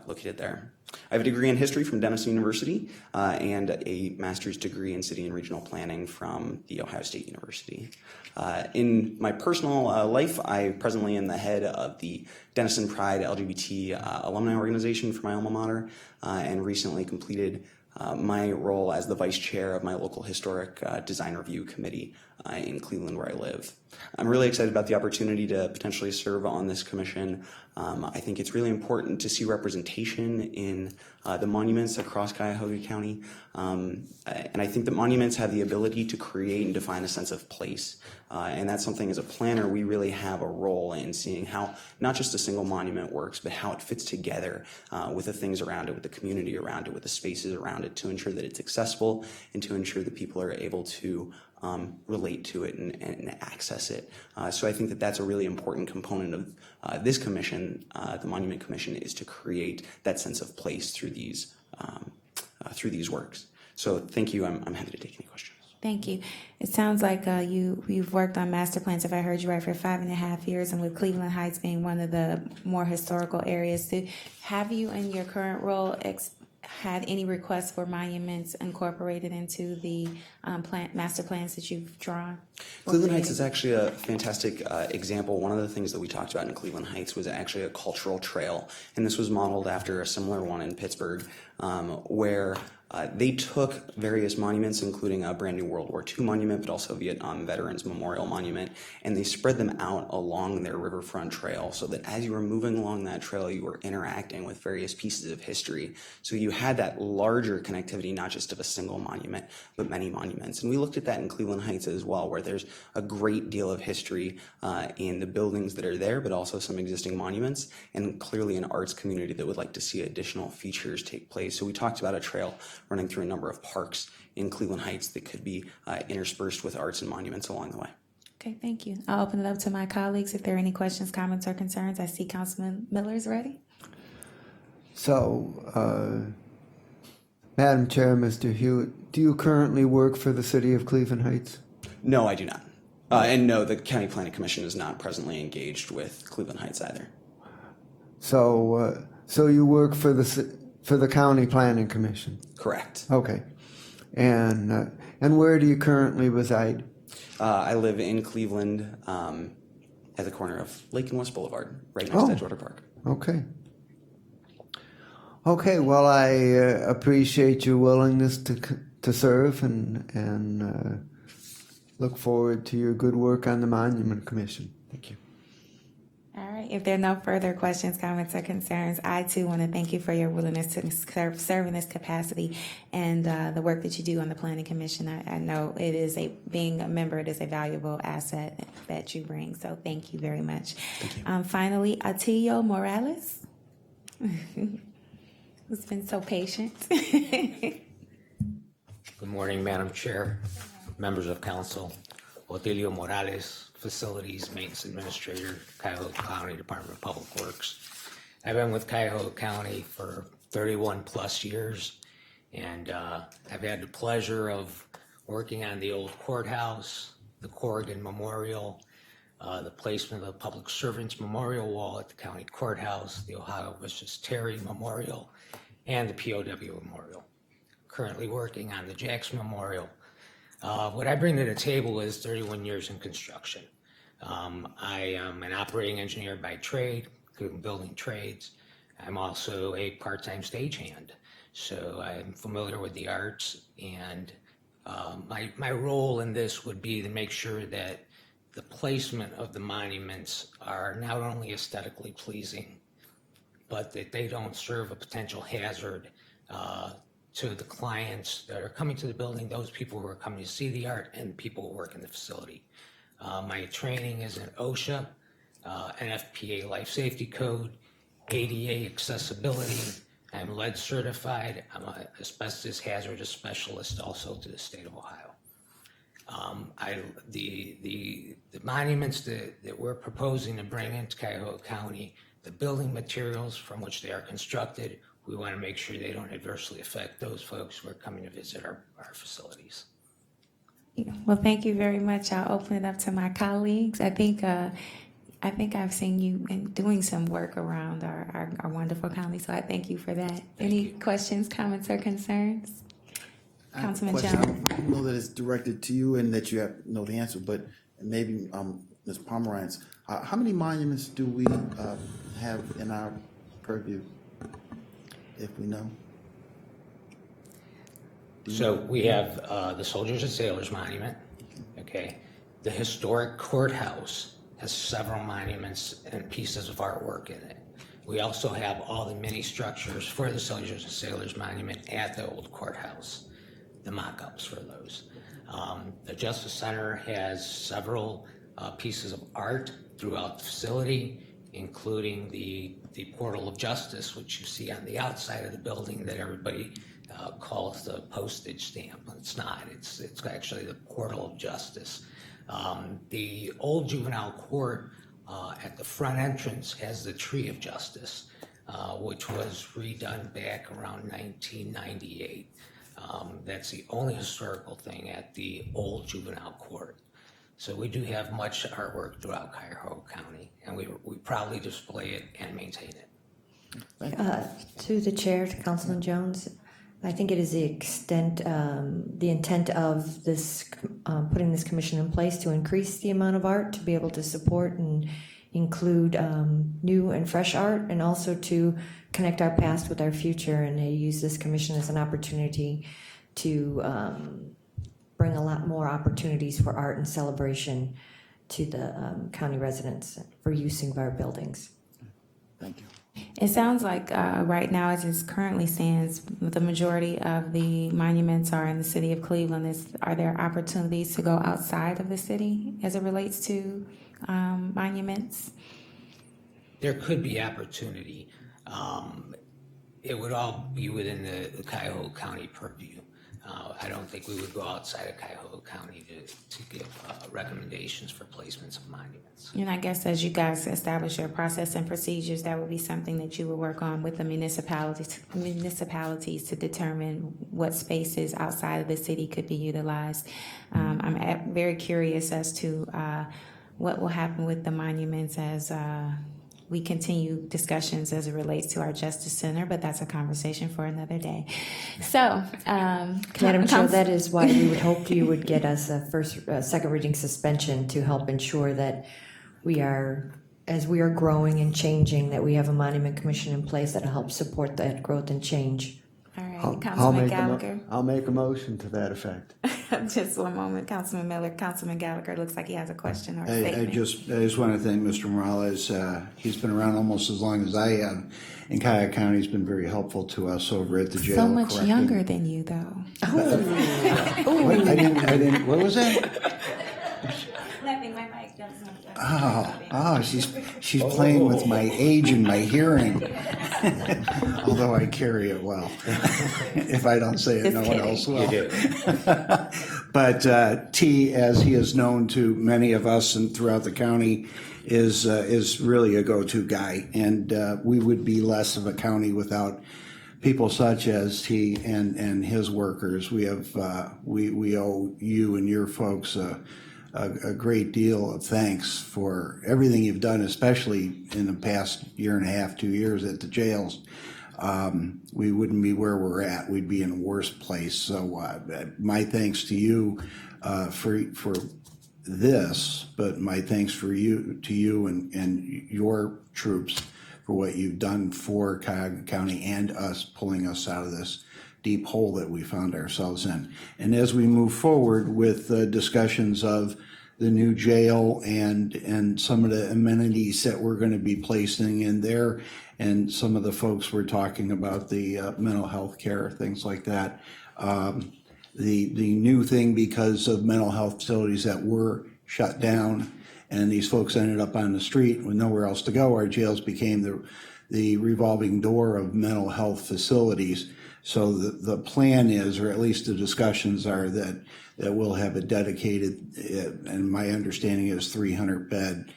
located there. I have a degree in history from Denison University and a master's degree in city and regional planning from The Ohio State University. In my personal life, I presently am the head of the Denison Pride LGBT alumni organization for my alma mater and recently completed my role as the vice chair of my local historic design review committee in Cleveland, where I live. I'm really excited about the opportunity to potentially serve on this commission. I think it's really important to see representation in the monuments across Cuyahoga County. And I think that monuments have the ability to create and define a sense of place. And that's something as a planner we really have a role in seeing how not just a single monument works, but how it fits together with the things around it, with the community around it, with the spaces around it, to ensure that it's accessible and to ensure that people are able to relate to it and access it. So I think that that's a really important component of this commission, the Monument Commission, is to create that sense of place through these works. So thank you. I'm happy to take any questions. Thank you. It sounds like you've worked on master plans, if I heard you right, for 5.5 years, and with Cleveland Heights being one of the more historical areas. Have you, in your current role, had any requests for monuments incorporated into the master plans that you've drawn? Cleveland Heights is actually a fantastic example. One of the things that we talked about in Cleveland Heights was actually a cultural trail, and this was modeled after a similar one in Pittsburgh, where they took various monuments, including a brand new World War II monument, but also a Vietnam Veterans Memorial Monument, and they spread them out along their riverfront trail so that as you were moving along that trail, you were interacting with various pieces of history. So you had that larger connectivity, not just of a single monument, but many monuments. And we looked at that in Cleveland Heights as well, where there's a great deal of history in the buildings that are there, but also some existing monuments, and clearly an arts community that would like to see additional features take place. So we talked about a trail running through a number of parks in Cleveland Heights that could be interspersed with arts and monuments along the way. Okay, thank you. I'll open it up to my colleagues if there are any questions, comments, or concerns. I see Councilman Miller is ready. So, Madam Chair, Mr. Hewitt, do you currently work for the city of Cleveland Heights? No, I do not. And no, the County Planning Commission is not presently engaged with Cleveland Heights either. So, so you work for the County Planning Commission? Correct. Okay. And where do you currently reside? I live in Cleveland, at the corner of Lake and West Boulevard, right next to Edgewater Park. Okay. Okay, well, I appreciate your willingness to serve and look forward to your good work on the Monument Commission. Thank you. All right, if there are no further questions, comments, or concerns, I too want to thank you for your willingness to serve in this capacity and the work that you do on the Planning Commission. I know it is being a member, it is a valuable asset that you bring, so thank you very much. Thank you. Finally, Atilio Morales, who's been so patient. Good morning, Madam Chair, members of council. Otilio Morales, Facilities Maintenance Administrator, Cuyahoga County Department of Public Works. I've been with Cuyahoga County for 31 plus years, and I've had the pleasure of working on the old courthouse, the Corrigan Memorial, the placement of the Public Servants Memorial Wall at the county courthouse, the Ohio vs. Terry Memorial, and the POW Memorial. Currently working on the Jackson Memorial. What I bring to the table is 31 years in construction. I am an operating engineer by trade, including building trades. I'm also a part-time stagehand, so I'm familiar with the arts, and my role in this would be to make sure that the placement of the monuments are not only aesthetically pleasing, but that they don't serve a potential hazard to the clients that are coming to the building, those people who are coming to see the art, and people who work in the facility. My training is in OSHA, NFPA Life Safety Code, ADA Accessibility. I'm lead certified. I'm an asbestos hazardous specialist also to the state of Ohio. The monuments that we're proposing to bring into Cuyahoga County, the building materials from which they are constructed, we want to make sure they don't adversely affect those folks who are coming to visit our facilities. Well, thank you very much. I'll open it up to my colleagues. I think I've seen you doing some work around our wonderful county, so I thank you for that. Any questions, comments, or concerns? I have a Councilman question. Jones. I know that it's directed to you and that you know the answer, but maybe Ms. Pomerantz, how many monuments do we have in our purview, if we know? So we have the Soldiers and Sailors Monument, okay? The historic courthouse has several monuments and pieces of artwork in it. We also have all the mini structures for the Soldiers and Sailors Monument at the old courthouse, the mock-ups for those. The Justice Center has several pieces of art throughout the facility, including the Portal of Justice, which you see on the outside of the building that everybody calls the postage stamp. It's not. It's actually the Portal of Justice. The old juvenile court at the front entrance has the Tree of Justice, which was redone back around 1998. That's the only historical thing at the old juvenile court. So we do have much artwork throughout Cuyahoga County, and we proudly display it and maintain it. To the chair, to Councilman Jones, I think it is the intent of this, putting this commission in place to increase the amount of art, to be able to support and include new and fresh art, and also to connect our past with our future, and they use this commission as an opportunity to bring a lot more opportunities for art and celebration to the county residents for using of our buildings. Thank you. It sounds like right now, as it currently stands, the majority of the monuments are in the city of Cleveland. Are there opportunities to go outside of the city as it relates to monuments? There could be opportunity. It would all be within the Cuyahoga County purview. I don't think we would go outside of Cuyahoga County to give recommendations for placements of monuments. And I guess as you guys establish your process and procedures, that would be something that you would work on with the municipalities to determine what spaces outside of the city could be utilized. I'm very curious as to what will happen with the monuments as we continue discussions as it relates to our Justice Center, but that's a conversation for another day. So, Madam Chair, that is why we would hope you would get us a second reading suspension to help ensure that as we are growing and changing, that we have a monument commission in place that'll help support that growth and change. All right, I'll Councilman make Gallagher. I'll make a motion to that effect. Just one moment, Councilman Miller. Councilman Gallagher looks like he has a question or a I statement. just want to thank Mr. Morales. He's been around almost as long as I have. In Cuyahoga County, he's been very helpful to us over at the jail. So much correcting- younger than you, though. What? I didn't, what was that? Nothing, my mic doesn't. She's playing with my age and my hearing. Although I carry it well. If I don't say it, no one else will. You do. But T, as he is known to many of us and throughout the county, is really a go-to guy. And we would be less of a county without people such as he and his workers. We have we owe you and your folks a great deal of thanks for everything you've done, especially in the past year and a half, 2 years at the jails. We wouldn't be where we're at. We'd be in a worse place. So my thanks to you for this, but my thanks to you and your troops for what you've done for Cuyahoga County and us, pulling us out of this deep hole that we found ourselves in. And as we move forward with discussions of the new jail and some of the amenities that we're going to be placing in there, and some of the folks were talking about the mental health care, things like that. The new thing, because of mental health facilities that were shut down and these folks ended up on the street with nowhere else to go, our jails became the revolving door of mental health facilities. So the plan is, or at least the discussions are, that we'll have a dedicated, and my understanding is 300-bed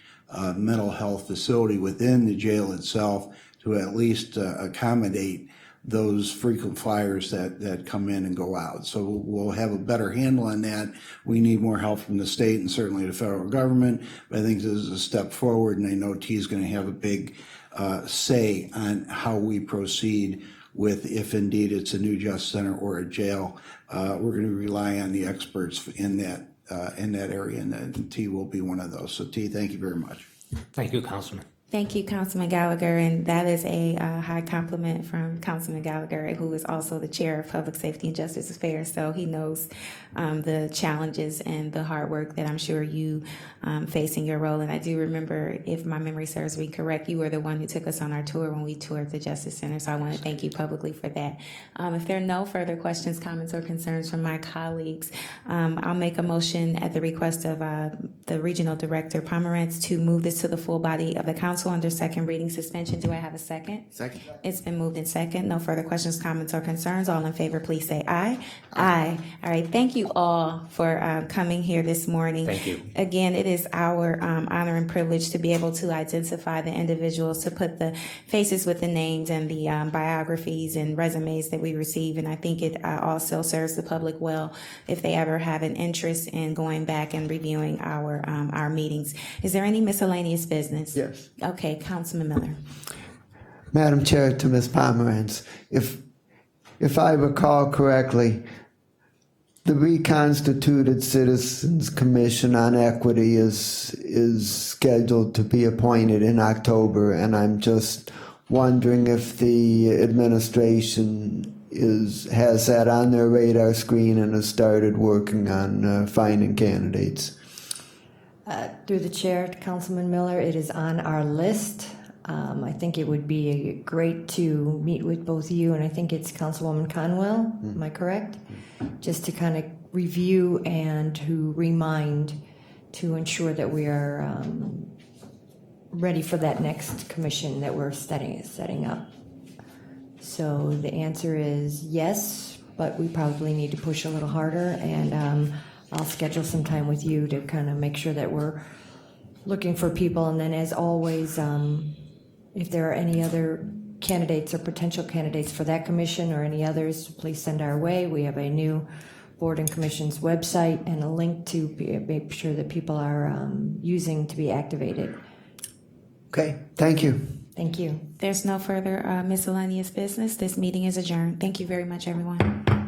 mental health facility within the jail itself to at least accommodate those frequent flyers that come in and go out. So we'll have a better handle on that. We need more help from the state and certainly the federal government, but I think this is a step forward, and I know T is going to have a big say on how we proceed with, if indeed it's a new justice center or a jail. We're going to rely on the experts in that area, and T will be one of those. So T, thank you very much. Thank you, Councilman. Thank you, Councilman Gallagher, and that is a high compliment from Councilman Gallagher, who is also the chair of Public Safety and Justice Affairs, so he knows the challenges and the hard work that I'm sure you face in your role. And I do remember, if my memory serves me correct, you were the one who took us on our tour when we toured the Justice Center, so I want to thank you publicly for that. If there are no further questions, comments, or concerns from my colleagues, I'll make a motion at the request of the Regional Director Pomerantz to move this to the full body of the council under second reading suspension. Do I have a second? Second. It's been moved in second. No further questions, comments, or concerns. All in favor, please say aye. Aye. All right. Thank you all for coming here this morning. Thank you. Again, it is our honor and privilege to be able to identify the individuals, to put the faces with the names and the biographies and resumes that we receive. And I think it also serves the public well if they ever have an interest in going back and reviewing our meetings. Is there any miscellaneous business? Yes. Okay, Councilman Miller. Madam Chair, to Ms. Pomerantz, if I recall correctly, the reconstituted Citizens Commission on Equity is scheduled to be appointed in October, and I'm just wondering if the administration has that on their radar screen and has started working on finding candidates. Through the chair, Councilman Miller, it is on our list. I think it would be great to meet with both you and I think it's Councilwoman Conwell, am I correct? Just to kind of review and to remind, to ensure that we are ready for that next commission that we're setting up. So the answer is yes, but we probably need to push a little harder, and I'll schedule some time with you to kind of make sure that we're looking for people. And then, as always, if there are any other candidates or potential candidates for that commission or any others, please send our way. We have a new Board and Commission's website and a link to make sure that people are using to be activated. Okay, thank you. Thank you. There's no further miscellaneous business. This meeting is adjourned. Thank you very much, everyone.